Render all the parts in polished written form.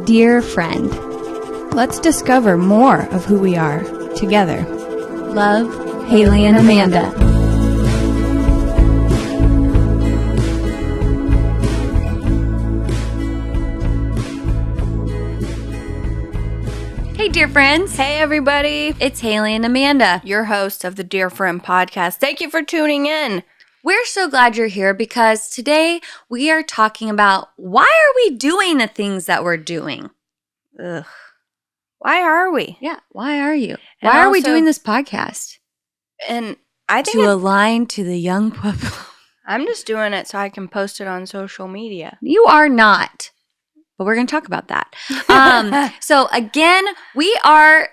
Dear friend, let's discover more of who we are together. Love, Haley and Amanda. Hey, dear friends. Hey, everybody. It's Haley and Amanda, Your host of the Dear Friend podcast. Thank you for tuning in. We're so glad you're here because today we are talking about why are we doing the things that we're doing? Ugh. Why are we? Yeah, why are you? And Why are we also- doing this podcast? And I think To align to the young Pueblo. I'm just doing it so I can post it on social media. You are not, but we're going to talk about that. So again, we are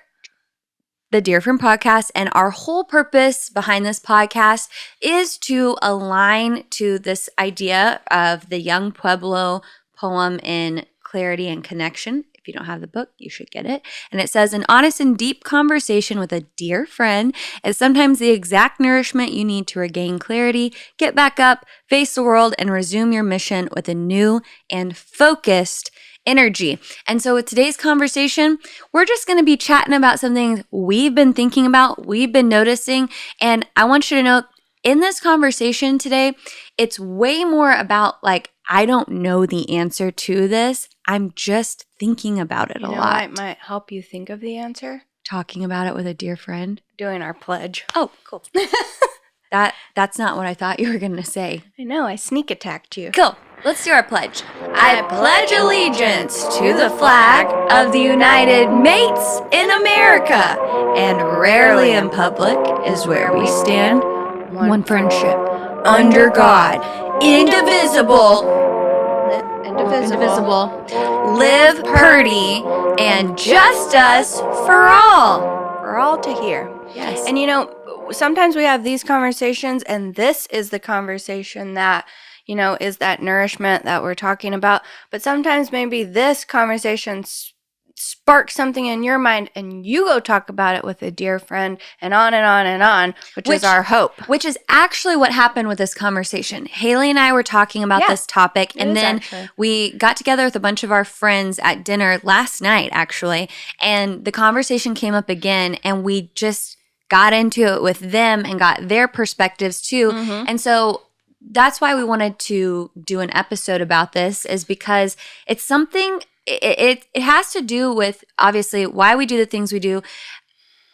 the Dear Friend podcast, and our whole purpose behind this podcast is to align to this idea of the young Pueblo poem in Clarity and Connection. If you don't have the book, you should get it. And it says, an honest and deep conversation with a dear friend is sometimes the exact nourishment you need to regain clarity, get back up, face the world, and resume your mission with a new and focused energy. And so with today's conversation, we're just going to be chatting about some things we've been thinking about, we've been noticing. And I want you to know in this conversation today, it's way more about like, I don't know the answer to this. I'm just thinking about it a lot. It might help you think of the answer. Talking about it with a dear friend. Doing our pledge. Oh, cool. That's not what I thought you were going to say. I know, I sneak attacked you. Cool. Let's do our pledge. I pledge allegiance to the flag of the United Mates in America, and rarely in public is where we stand. One friendship, under God, indivisible, live purdy, and just us for all. For all to hear. Yes. And sometimes we have these conversations, and this is the conversation that, is that nourishment that we're talking about. But sometimes maybe this conversation sparks something in your mind, and you go talk about it with a dear friend, and on and on and on, which is our hope. Which is actually what happened with this conversation. Haley and I were talking about this topic, and then we got together with a bunch of our friends at dinner last night, actually, and the conversation came up again, and we just got into it with them and got their perspectives too. Mm-hmm. And so that's why we wanted to do an episode about this, is because it's something, it has to do with obviously why we do the things we do,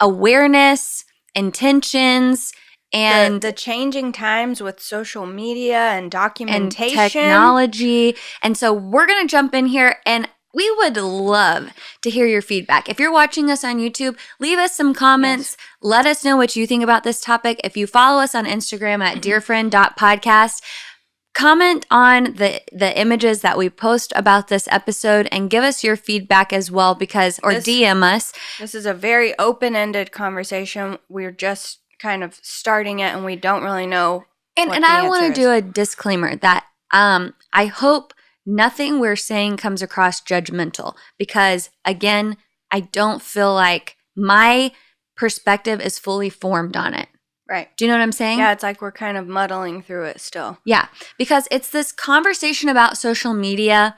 awareness, intentions, and the changing times with social media and documentation. And technology. And so we're going to jump in here, and we would love to hear your feedback. If you're watching us on YouTube, leave us some comments. Yes. Let us know what you think about this topic. If you follow us on Instagram at dearfriend.podcast, comment on the images that we post about this episode and give us your feedback as well, DM us. This is a very open-ended conversation. We're just kind of starting it, and we don't really know And I want to do a disclaimer that I hope nothing we're saying comes across judgmental, because again, I don't feel like my perspective is fully formed on it. Right. Do you know what I'm saying? Yeah, it's like we're kind of muddling through it still. Yeah, because it's this conversation about social media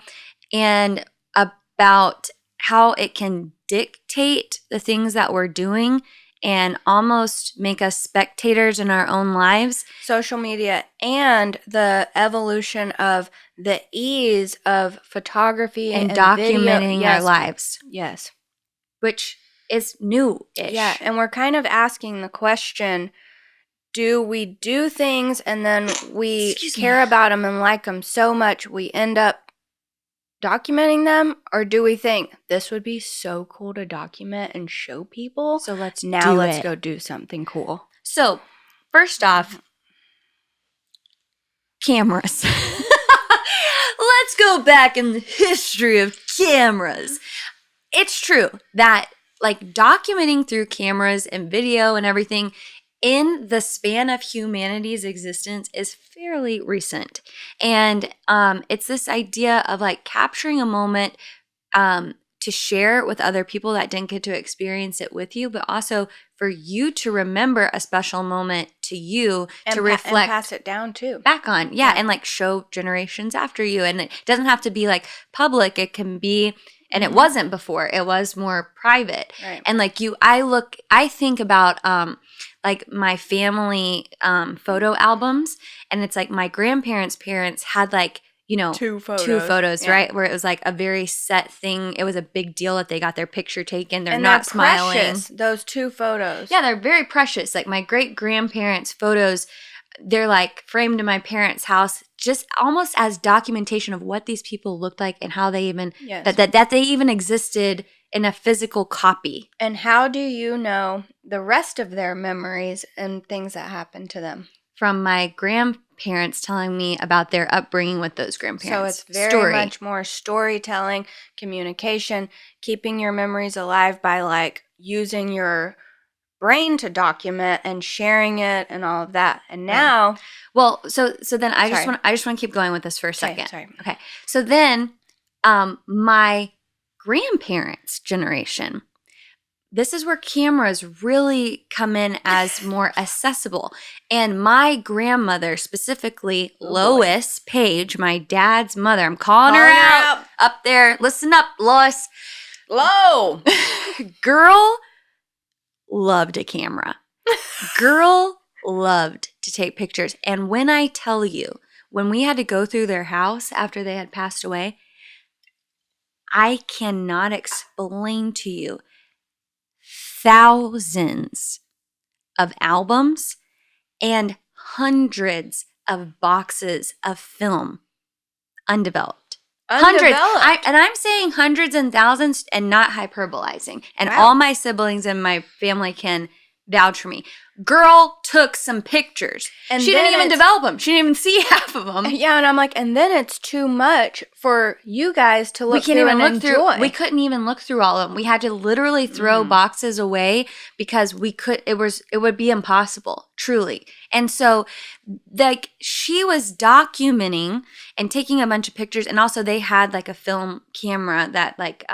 and about how it can dictate the things that we're doing and almost make us spectators in our own lives. Social media and the evolution of the ease of photography and documenting video. our lives. Yes. Which is new-ish. Yeah, and we're kind of asking the question, do we do things and then we care about them and like them so much we end up documenting them, or do we think this would be so cool to document and show people? So let's go do something cool. So, first off, cameras. Let's go back in the history of cameras. It's true that like documenting through cameras and video and everything in the span of humanity's existence is fairly recent. And it's this idea of like capturing a moment to share with other people that didn't get to experience it with you, but also for you to remember a special moment to you and to reflect. And pass it down too. Back on. Yeah. And like show generations after you. And it doesn't have to be like public. It can be And it wasn't before. It was more private. Right. And like I think about like my family photo albums, and it's like my grandparents' parents had like, you know, Two photos, yeah. right? Where it was like a very set thing. It was a big deal that they got their picture taken. They're And not they're smiling. precious, those 2 photos. Yeah, they're very precious. Like my great grandparents' photos, they're like framed in my parents' house, just almost as documentation of what these people looked like and how they even Yes. that they even existed in a physical copy. And how do you know the rest of their memories and things that happened to them? From my grandparents telling me about their upbringing with those grandparents. So it's very much more storytelling, communication, keeping your memories alive by like using your brain to document and sharing it and all of that. And now, well, so then I Sorry. just want to keep going with this for a second. sorry. Okay. So then my grandparents' generation, this is where cameras really come in as more accessible. And my grandmother, specifically Oh, boy. Lois Page, my dad's mother, I'm calling her out up there. Listen up, Lois. Low. Girl loved a camera. Girl loved to take pictures. And when I tell you, when we had to go through their house after they had passed away, I cannot explain to you thousands of albums and hundreds of boxes of film undeveloped. Hundreds. And I'm saying hundreds and thousands and not hyperbolizing. And Wow. all my siblings and my family can vouch for me. Girl took some pictures. And she then didn't even it's- develop them. She didn't even see half of them. Yeah, and I'm like, and then it's too much for you guys to look We can't through even and look enjoy. through. We couldn't even look through all of them. We had to literally throw boxes away because it would be impossible, truly. And so, like, she was documenting and taking a bunch of pictures, and also they had like a film camera that like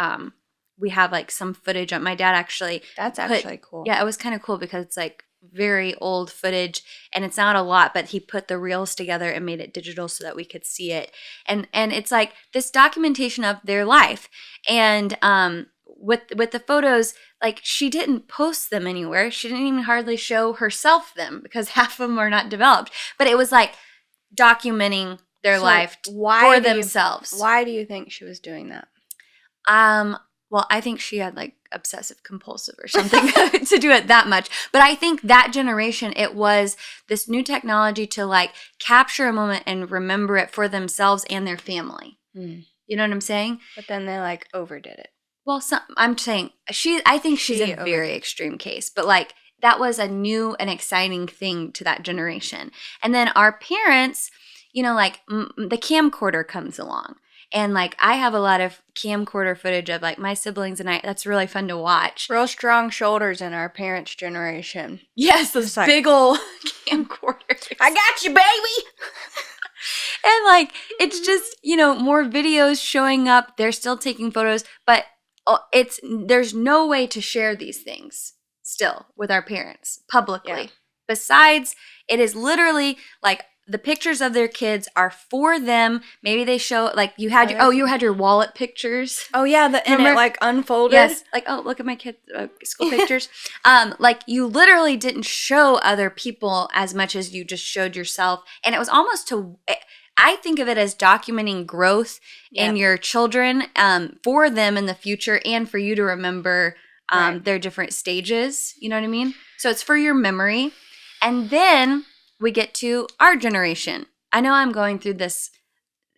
we have like some footage on. My dad actually That's put- actually cool. Yeah, it was kind of cool because it's like very old footage and it's not a lot, but he put the reels together and made it digital so that we could see it. And it's like this documentation of their life. And with the photos, like she didn't post them anywhere. She didn't even hardly show herself them because half of them are not developed. But it was like documenting their So life why for do you- themselves. Why do you think she was doing that? Well, I think she had like obsessive compulsive or something to do it that much. But I think that generation, it was this new technology to like capture a moment and remember it for themselves and their family. You know what I'm saying? But then they like overdid it. Well, I'm saying I think she's She a very extreme case, but like that was a new and exciting thing to that generation. And then our parents, you know, like the camcorder comes along. And like I have a lot of camcorder footage of like my siblings and I. That's really fun to watch. Real strong shoulders in our parents' generation. Yes, those like- big old camcorders. I got you, baby. And like it's just, you know, more videos showing up. They're still taking photos, but there's no way to share these things still with our parents publicly. Yeah. Besides, it is literally like the pictures of their kids are for them. Maybe they show like you had your wallet pictures. Oh yeah, and it Remember? like unfolded. Yes, like oh look at my kids' school pictures. Like you literally didn't show other people as much as you just showed yourself, and it was almost to. I think of it as documenting growth in your children for them in the future, and for you to remember Right. their different stages. You know what I mean? So it's for your memory, and then we get to our generation. I know I'm going through this,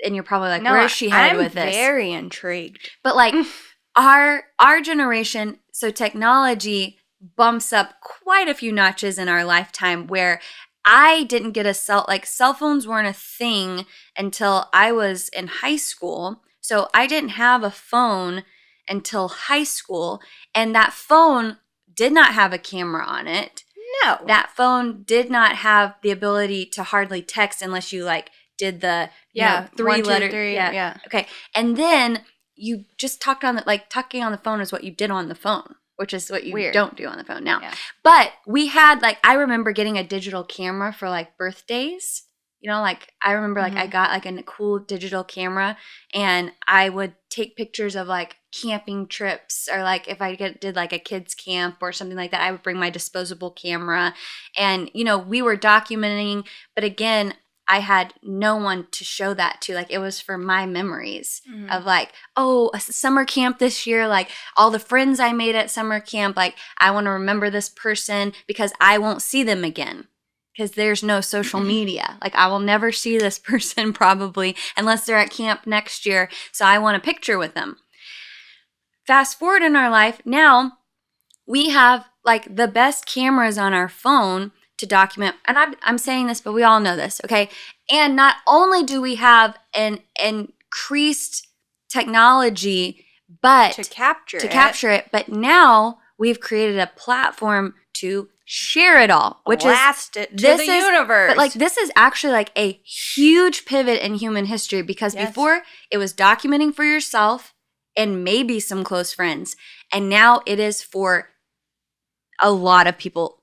and you're probably like, where is she headed with this? I'm very intrigued. But like our generation, so technology bumps up quite a few notches in our lifetime where I didn't get cell phones weren't a thing until I was in high school. So I didn't have a phone until high school, and that phone did not have a camera on it. No. That phone did not have the ability to hardly text unless you like did the three 1, 2, letter 3, yeah. Okay. And then you just talking on the phone is what you did on the phone, which is what you don't do on the phone now. Yeah. But we had I remember getting a digital camera for like birthdays. You know, like I remember like I got like a cool digital camera and I would take pictures of like camping trips or like if I did like a kids camp or something like that, I would bring my disposable camera and, you know, we were documenting, but again, I had no one to show that to. Like it was for my memories of like, oh, a summer camp this year, like all the friends I made at summer camp, like I want to remember this person because I won't see them again. Because there's no social media. Like I will never see this person probably unless they're at camp next year. So I want a picture with them. Fast forward in our life, now we have like the best cameras on our phone to document. And I'm saying this, but we all know this, okay? And not only do we have an increased technology, but to capture it, but now we've created a platform to share it all, which blast is it to the universe. But like this is actually like a huge pivot in human history because before it was documenting for yourself and maybe some close friends, and now it is for a lot of people.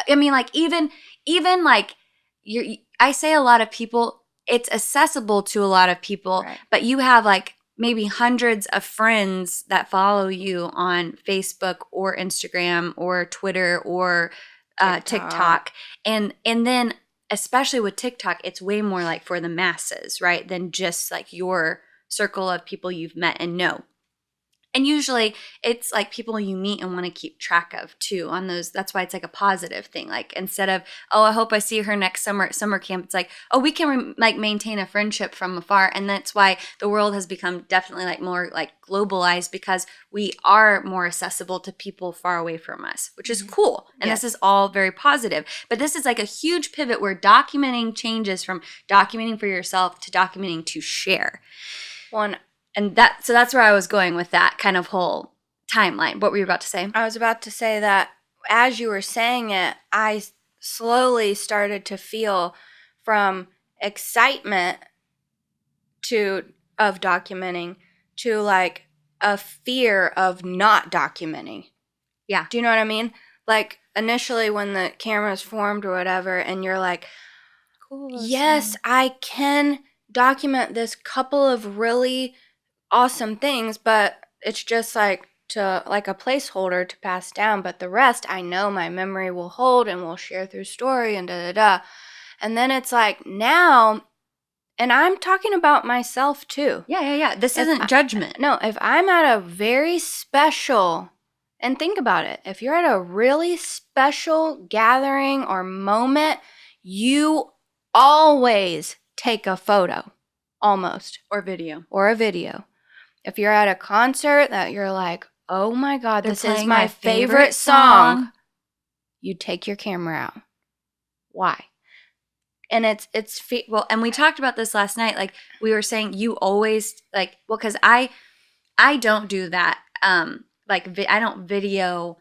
I mean, like even like I say a lot of people. It's accessible to a lot of people, but you have like maybe hundreds of friends that follow you on Facebook or Instagram or Twitter or TikTok. And then especially with TikTok, it's way more like for the masses, right? Than just like your circle of people you've met and know. And usually it's like people you meet and want to keep track of too on those. That's why it's like a positive thing. Like instead of, oh, I hope I see her next summer at summer camp. It's like, oh, we can like maintain a friendship from afar. And that's why the world has become definitely like more like globalized because we are more accessible to people far away from us, which is cool. And this is all very positive. But this is like a huge pivot where documenting changes from documenting for yourself to documenting to share. And so that's where I was going with that kind of whole timeline. What were you about to say? I was about to say that as you were saying it, I slowly started to feel from excitement of documenting to like a fear of not documenting. Yeah. Do you know what I mean? Like initially when the cameras formed or whatever, and you're like, cool, yes, I can document this couple of really awesome things, but it's just like to like a placeholder to pass down, but the rest I know my memory will hold and will share through story and and then it's like now, and I'm talking about myself too. Yeah. This isn't judgment. No, if I'm at a very special, and think about it, if you're at a really special gathering or moment, you always take a photo, almost, or video. If you're at a concert that you're like, oh my God, this is my favorite song, you take your camera out. Why? And and we talked about this last night. Like we were saying, you always like, well, because I don't do that. I don't video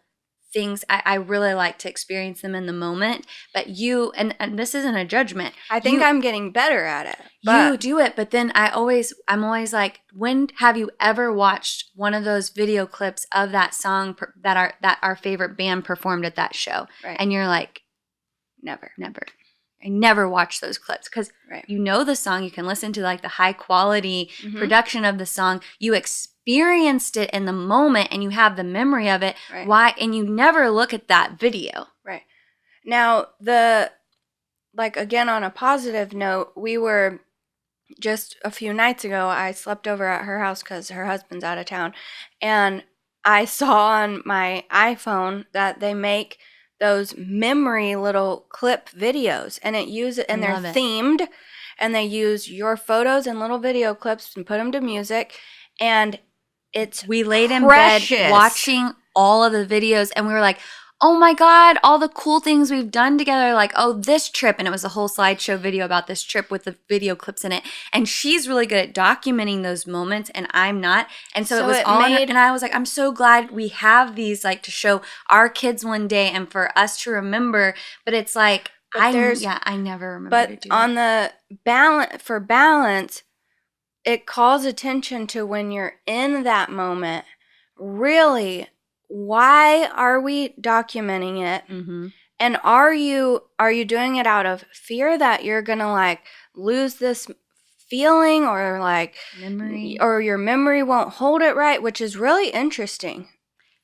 things. I really like to experience them in the moment. But you, and this isn't a judgment. I think I'm getting better at it. You do it, but then I'm always like, when have you ever watched one of those video clips of that song that our favorite band performed at that show? Right. And you're like, never. I never watch those clips because you know the song. You can listen to like the high quality production of the song. You experienced it in the moment and you have the memory of it. Right. Why? And you never look at that video. Right. Now, again, on a positive note, we were just a few nights ago, I slept over at her house because her husband's out of town. And I saw on my iPhone that they make those memory little clip videos, and they're themed, and they use your photos and little video clips and put them to music, and we laid in bed watching all of the videos, and we were like, oh my God, all the cool things we've done together, like, oh, this trip, and it was a whole slideshow video about this trip with the video clips in it, and she's really good at documenting those moments, and I'm not, and so it was all and I was like, I'm so glad we have these, like, to show our kids one day and for us to remember, but it's like, I never remember to do on the balance, it calls attention to when you're in that moment, really, why are we documenting it? Mm-hmm. And are you doing it out of fear that you're going to like lose this feeling or like Memory. or your memory won't hold it right, which is really interesting.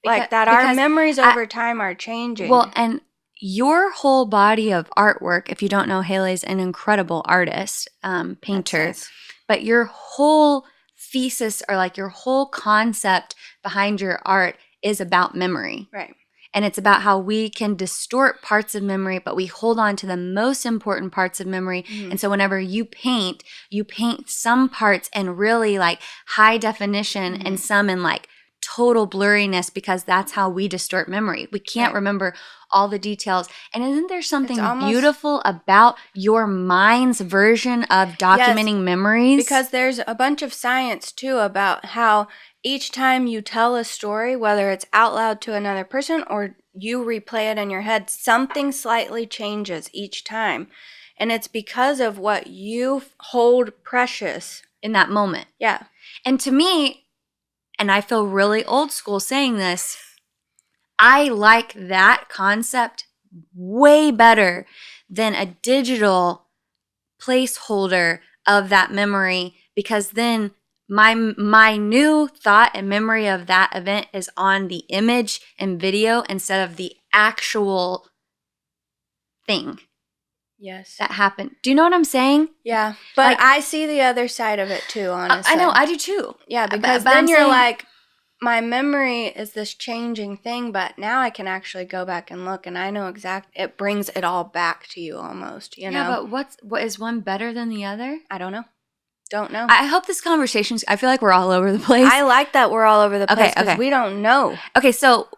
Like that our because memories over time are changing. Well, and your whole body of artwork, if you don't know, Haley's an incredible artist, painter, That's nice. but your whole thesis or like your whole concept behind your art is about memory. Right. And it's about how we can distort parts of memory, but we hold on to the most important parts of memory. Mhm. And so whenever you paint some parts in really like high definition Mhm. and some in like total blurriness, because that's how we distort memory. We can't Right. remember all the details. And isn't there something almost- beautiful about your mind's version of documenting memories? Because there's a bunch of science too about how each time you tell a story, whether it's out loud to another person or you replay it in your head, something slightly changes each time. And it's because of what you hold precious. in that moment. Yeah. And to me, and I feel really old school saying this, I like that concept way better than a digital placeholder of that memory, because then my new thought and memory of that event is on the image and video instead of the actual thing Yes. that happened. Do you know what I'm saying? Yeah. But Like- I see the other side of it too, honestly. I know, I do too. Yeah, But- because but then I'm you're saying- like, my memory is this changing thing, but now I can actually go back and look, and I know it brings it all back to you almost, you know? Yeah, but what is one better than the other? I don't know. Don't know. I hope this conversation's, I feel like we're all over the place. I like that we're all over the Okay, place because okay. we don't know. Okay, so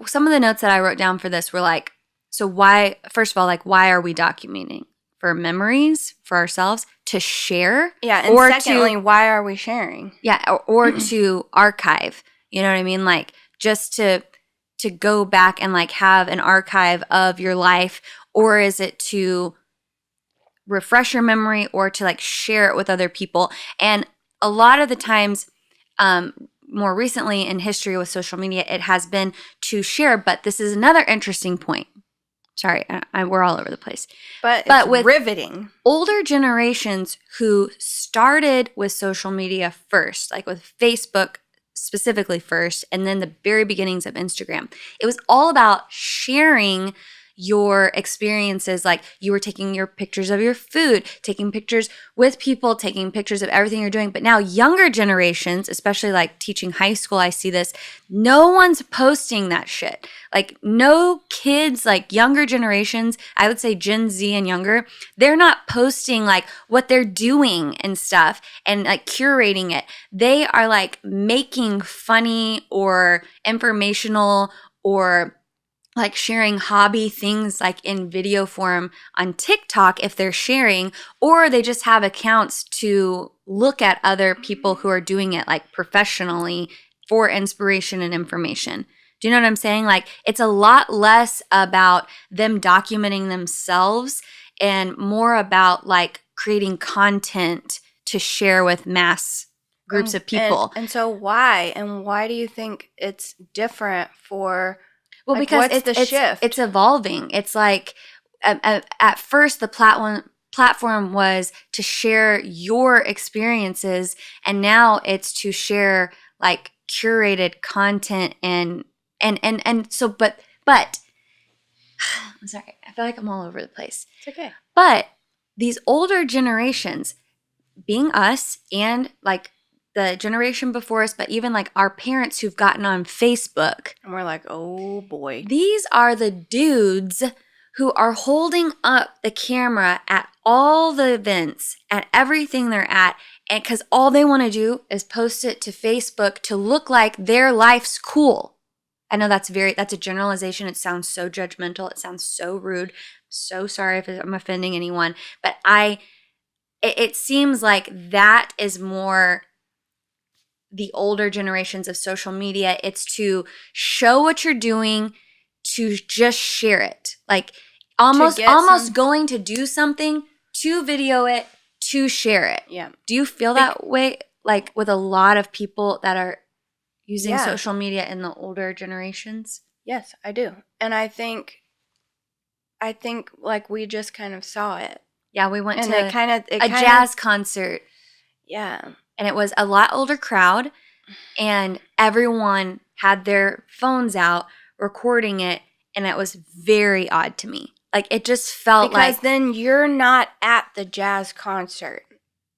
some of the notes that I wrote down for this were like, so why, first of all, like, why are we documenting? For memories, for ourselves, to share? Yeah, and Or secondly, to- why are we sharing? Yeah, or to archive. You know what I mean? Like, just to go back and like have an archive of your life, or is it to refresh your memory or to like share it with other people? And a lot of the times, more recently in history with social media, it has been to share. But this is another interesting point. Sorry, we're all over the place. But But with- riveting. Older generations who started with social media first, like with Facebook specifically first, and then the very beginnings of Instagram, it was all about sharing your experiences. Like, you were taking your pictures of your food, taking pictures with people, taking pictures of everything you're doing. But now younger generations, especially like teaching high school, I see this, no one's posting that shit. Like, no kids, like younger generations, I would say Gen Z and younger, they're not posting like what they're doing and stuff and like curating it. They are like making funny or informational or like sharing hobby things like in video form on TikTok if they're sharing, or they just have accounts to look at other people who are doing it like professionally for inspiration and information. Do you know what I'm saying? Like, it's a lot less about them documenting themselves and more about like creating content to share with mass groups of people. And so why? And why do you think it's different for... Well, like, because what's the shift? It's evolving. It's like at first the platform was to share your experiences, and now it's to share like curated content and so but I'm sorry, I feel like I'm all over the place. It's okay. But these older generations, being us and like the generation before us, but even like our parents who've gotten on Facebook, And we're like, oh boy. these are the dudes who are holding up the camera at all the events, at everything they're at, and because all they want to do is post it to Facebook to look like their life's cool. I know that's a generalization. It sounds so judgmental. It sounds so rude. So sorry if I'm offending anyone, but it seems like that is more the older generations of social media. It's to show what you're doing, to just share it. Like almost going to do something, to video it, to share it. Yeah. Do you feel that way? Like with a lot of people that are using Yeah. social media in the older generations? Yes, I do. And I think I think like we just kind of saw it. Yeah, we went And to it kind of a jazz concert, Yeah. and it was a lot older crowd, and everyone had their phones out recording it, and it was very odd to me. Like, it just felt Because like then you're not at the jazz concert.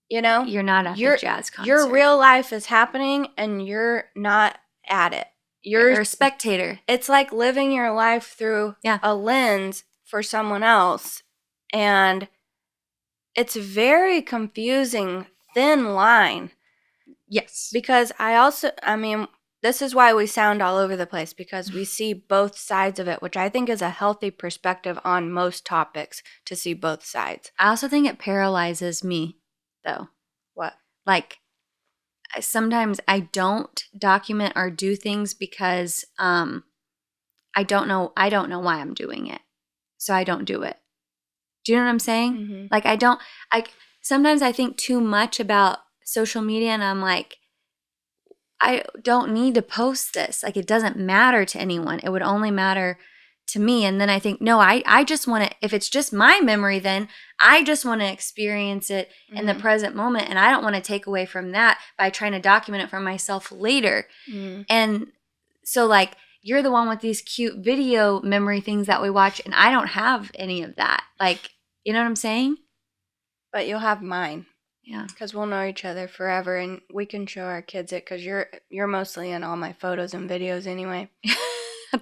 You know? you're not at the jazz concert. Your real life is happening and you're not at it. You're a spectator. It's like living your life through a lens for someone else. And it's very confusing, thin line. Yes. Because this is why we sound all over the place, because we see both sides of it, which I think is a healthy perspective on most topics, to see both sides. I also think it paralyzes me, though. What? Like, sometimes I don't document or do things because I don't know why I'm doing it. So I don't do it. Do you know what I'm saying? Mm-hmm. Like, sometimes I think too much about social media, and I'm like, I don't need to post this. Like, it doesn't matter to anyone. It would only matter to me. And then I think, no, I just want to, if it's just my memory, then I just want to experience it in the present moment. And I don't want to take away from that by trying to document it for myself later. And so, like, you're the one with these cute video memory things that we watch, and I don't have any of that. Like, you know what I'm saying? But you'll have mine. Yeah. Because we'll know each other forever, and we can show our kids it, because you're mostly in all my photos and videos anyway.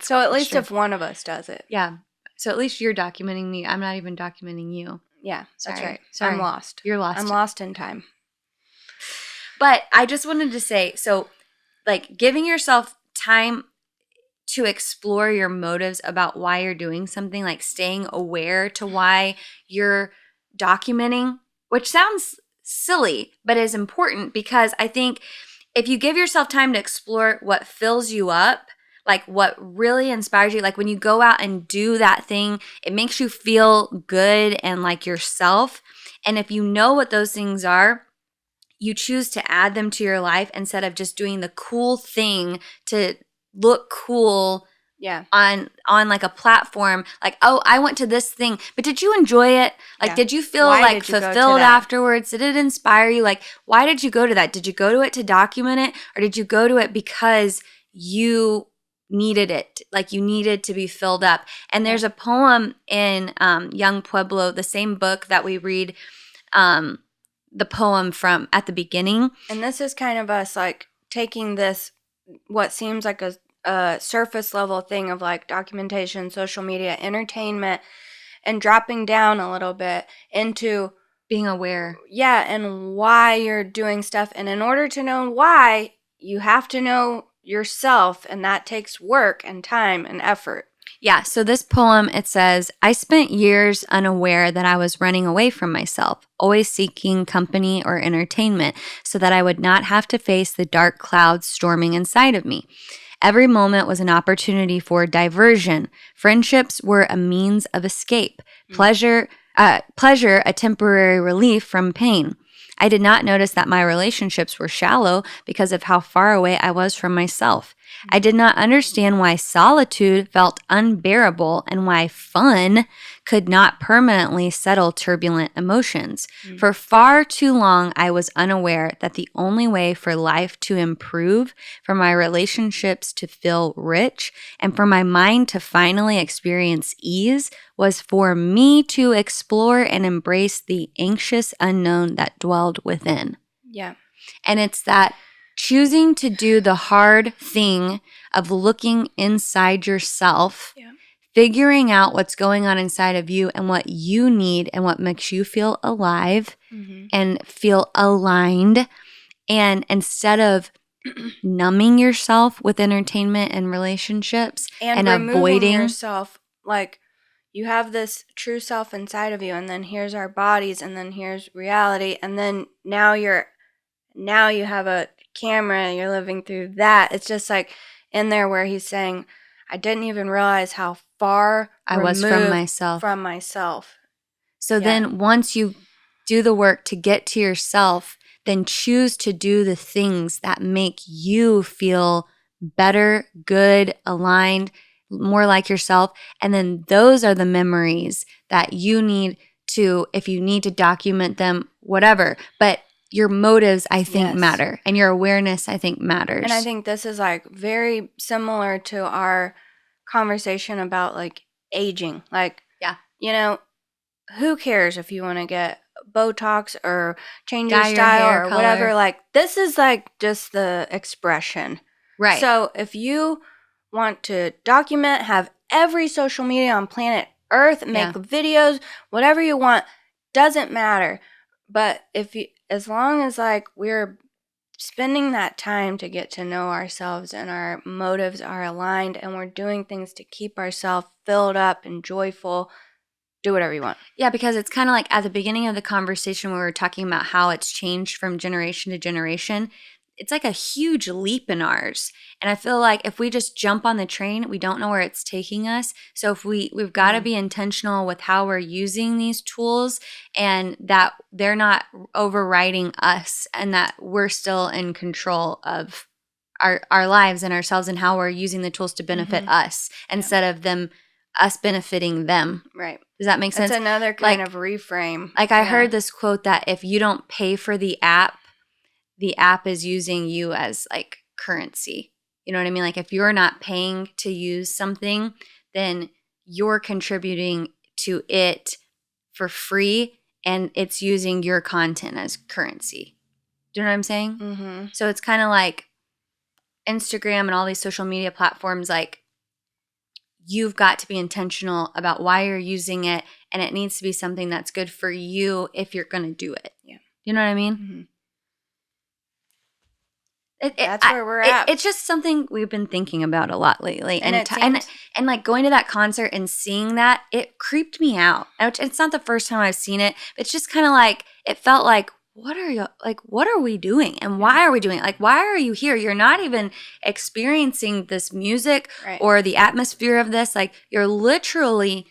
So at least if one of us does it. Yeah. So at least you're documenting me. I'm not even documenting you. Yeah, that's right. Sorry. I'm lost. You're lost. I'm lost in time. But I just wanted to say, so, like, giving yourself time to explore your motives about why you're doing something, like staying aware to why you're documenting, which sounds silly, but is important, because I think if you give yourself time to explore what fills you up, like what really inspires you, like when you go out and do that thing, it makes you feel good and like yourself. And if you know what those things are, you choose to add them to your life instead of just doing the cool thing to look cool on like a platform. Like, oh, I went to this thing, but did you enjoy it? Like, did you feel like fulfilled afterwards? Did it inspire you? Like, why did you go to that? Did you go to it to document it, or did you go to it because you needed it? Like, you needed to be filled up. And there's a poem in Young Pueblo, the same book that we read, the poem from at the beginning. And this is kind of us like taking this, what seems like a surface level thing of like documentation, social media, entertainment, and dropping down a little bit into being aware. Yeah, and why you're doing stuff. And in order to know why, you have to know yourself, and that takes work and time and effort. Yeah, so this poem, it says, I spent years unaware that I was running away from myself, always seeking company or entertainment so that I would not have to face the dark clouds storming inside of me. Every moment was an opportunity for diversion. Friendships were a means of escape. Pleasure, a temporary relief from pain. I did not notice that my relationships were shallow because of how far away I was from myself. I did not understand why solitude felt unbearable and why fun could not permanently settle turbulent emotions. For far too long, I was unaware that the only way for life to improve, for my relationships to feel rich, and for my mind to finally experience ease was for me to explore and embrace the anxious unknown that dwelled within. Yeah. And it's that choosing to do the hard thing of looking inside yourself, figuring out what's going on inside of you and what you need and what makes you feel alive and feel aligned. And instead of numbing yourself with entertainment and relationships and avoiding yourself, like you have this true self inside of you, and then here's our bodies, and then here's reality, and then now you have a camera, you're living through that. It's just like in there where he's saying, I didn't even realize how far I was from myself. So then once you do the work to get to yourself, then choose to do the things that make you feel better, good, aligned, more like yourself. And then those are the memories that you need to, if you need to document them, whatever. But your motives, I think, matter. And your awareness, I think, matters. And I think this is like very similar to our conversation about like aging. Like, you know, who cares if you want to get Botox or change your style or color, whatever? Like, this is like just the expression. Right. So if you want to document, have every social media on planet Earth, make videos, whatever you want, doesn't matter. But if you, as long as like we're spending that time to get to know ourselves and our motives are aligned and we're doing things to keep ourselves filled up and joyful, do whatever you want. Yeah, because it's kind of like at the beginning of the conversation we were talking about how it's changed from generation to generation. It's like a huge leap in ours. And I feel like if we just jump on the train, we don't know where it's taking us. So if we've got to be intentional with how we're using these tools and that they're not overriding us and that we're still in control of our lives and ourselves and how we're using the tools to benefit us instead of us benefiting them. Right. Does that make sense? That's another kind of reframe. Like I heard this quote that if you don't pay for the app is using you as like currency. You know what I mean? Like if you're not paying to use something, then you're contributing to it for free and it's using your content as currency. Do you know what I'm saying? Mm-hmm. So it's kind of like Instagram and all these social media platforms, like you've got to be intentional about why you're using it and it needs to be something that's good for you if you're going to do it. Yeah. You know what I mean? Mm-hmm. That's where we're at. It's just something we've been thinking about a lot lately, and like going to that concert and seeing that, it creeped me out. It's not the first time I've seen it. It's just kind of like it felt like, what are we doing, and why are we doing it? Like, why are you here? You're not even experiencing this music or the atmosphere of this. Like, you're literally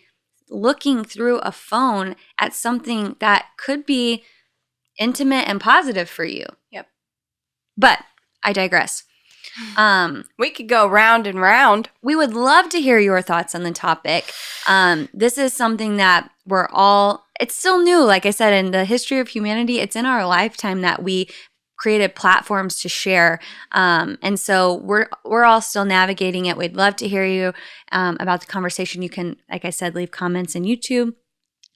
looking through a phone at something that could be intimate and positive for you. Yep. But I digress. We could go round and round. We would love to hear your thoughts on the topic. This is something that it's still new. Like I said, in the history of humanity, it's in our lifetime that we created platforms to share. And so we're all still navigating it. We'd love to hear you about the conversation. You can, like I said, leave comments on YouTube.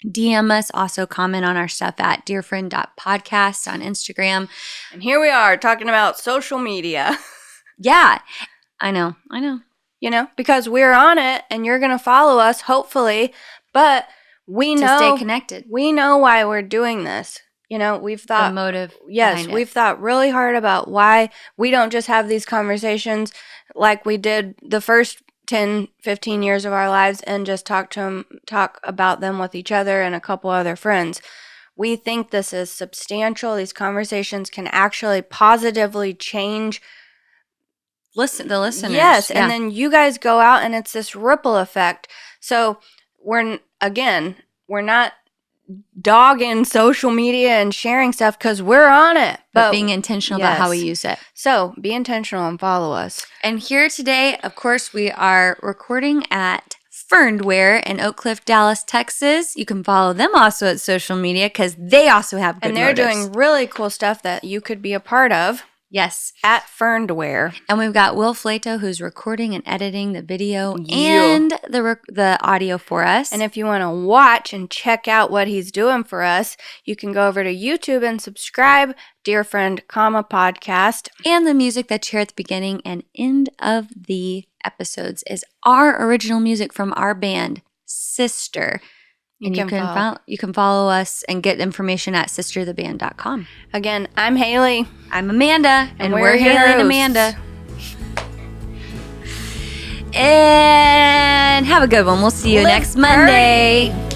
DM us, also comment on our stuff at dearfriend.podcast on Instagram. And here we are talking about social media. Yeah, I know. You know, because we're on it and you're going to follow us, hopefully. But we know. To stay connected. We know why we're doing this. You know, we've thought. The motive. Yes, we've thought really hard about why we don't just have these conversations like we did the first 10, 15 years of our lives and just talk about them with each other and a couple other friends. We think this is substantial. These conversations can actually positively change the listeners. Yes, and then you guys go out and it's this ripple effect. So we're not dogging social media and sharing stuff because we're on it. But being intentional about how we use it. So be intentional and follow us. And here today, of course, we are recording at Ferndwear in Oak Cliff, Dallas, Texas. You can follow them also at social media because they also have good motives. Doing really cool stuff that you could be a part of. Yes. At Ferndwear. And we've got Will Flato, who's recording and editing the video and the audio for us. And if you want to watch and check out what he's doing for us, you can go over to YouTube and subscribe, Dear Friend, Podcast. And the music that you hear at the beginning and end of the episodes is our original music from our band, Sister. And you can follow us and get information at sistertheband.com. Again, I'm Haley. I'm Amanda. And we're Haley and Amanda. And have a good one. We'll see you next Monday.